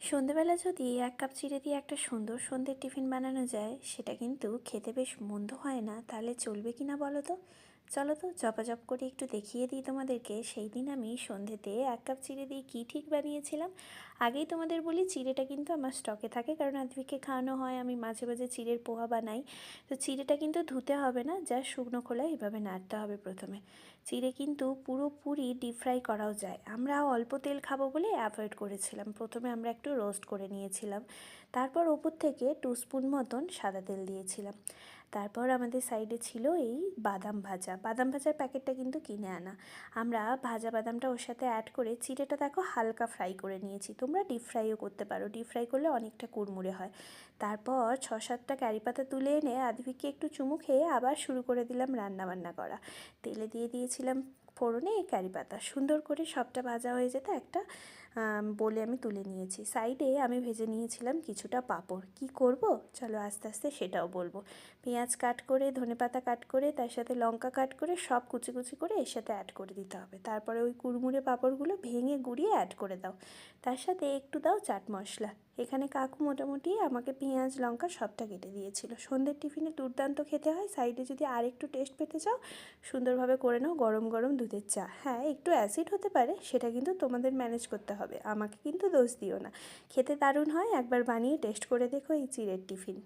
সন্ধেবেলা যদি ১ কাপ চিড়ে দিয়ে একটা সুন্দর সন্ধ্যের টিফিন বানানো যায়, সেটা কিন্তু খেতে বেশ মন্দ হয় না। তাহলে চলবে কি না বলো তো? চলো তো জপাজপ করে একটু দেখিয়ে দিই তোমাদেরকে। সেই দিন আমি সন্ধেতে ১ কাপ চিড়ে দিয়ে কী ঠিক বানিয়েছিলাম। আগেই তোমাদের বলি, চিড়েটা কিন্তু আমার স্টকে থাকে, কারণ আদ্ভিককে খাওয়ানো হয়। আমি মাঝে মাঝে চিড়ের পোহা বানাই। তো চিড়েটা কিন্তু ধুতে হবে না, যা শুকনো খোলায় এভাবে নাড়তে হবে প্রথমে। চিড়ে কিন্তু পুরোপুরি ডিপ ফ্রাই করাও যায়। আমরা অল্প তেল খাবো বলে অ্যাভয়েড করেছিলাম। প্রথমে আমরা একটু রোস্ট করে নিয়েছিলাম, তারপর ওপর থেকে 2 স্পুন মতন সাদা তেল দিয়েছিলাম। তারপর আমাদের সাইডে ছিল এই বাদাম ভাজা। বাদাম ভাজার প্যাকেটটা কিন্তু কিনে আনা। আমরা ভাজা বাদামটা ওর সাথে অ্যাড করে চিড়েটা দেখো হালকা ফ্রাই করে নিয়েছি। তোমরা ডিপ ফ্রাইও করতে পারো, ডিপ ফ্রাই করলে অনেকটা কুড়মুড়ে হয়। তারপর 6-7টা কারি পাতা তুলে এনে আদিভিকে একটু চুমু খেয়ে আবার শুরু করে দিলাম রান্নাবান্না করা। তেলে দিয়ে দিয়েছিলাম ফোড়নে এই কারি পাতা। সুন্দর করে সবটা ভাজা হয়ে যেতে একটা বলে আমি তুলে নিয়েছি। সাইডে আমি ভেজে নিয়েছিলাম কিছুটা পাঁপড়। কি করব চলো আস্তে আস্তে সেটাও বলবো। পেঁয়াজ কাট করে, ধনেপাতা কাট করে, তার সাথে লঙ্কা কাট করে সব কুচি কুচি করে এর সাথে অ্যাড করে দিতে হবে। তারপরে ওই কুড়মুড়ে পাঁপড়গুলো ভেঙে গুঁড়িয়ে অ্যাড করে দাও। তার সাথে একটু দাও চাট মশলা। এখানে কাকু মোটামুটি আমাকে পেঁয়াজ লঙ্কা সবটা কেটে দিয়েছিল। সন্ধ্যের টিফিনে দুর্দান্ত খেতে হয়। সাইডে যদি আর একটু টেস্ট পেতে চাও, সুন্দরভাবে করে নাও গরম গরম দুধের চা। হ্যাঁ, একটু অ্যাসিড হতে পারে, সেটা কিন্তু তোমাদের ম্যানেজ করতে হবে, আমাকে কিন্তু দোষ দিও না। খেতে দারুণ হয়, একবার বানিয়ে টেস্ট করে দেখো এই চিড়ের টিফিন।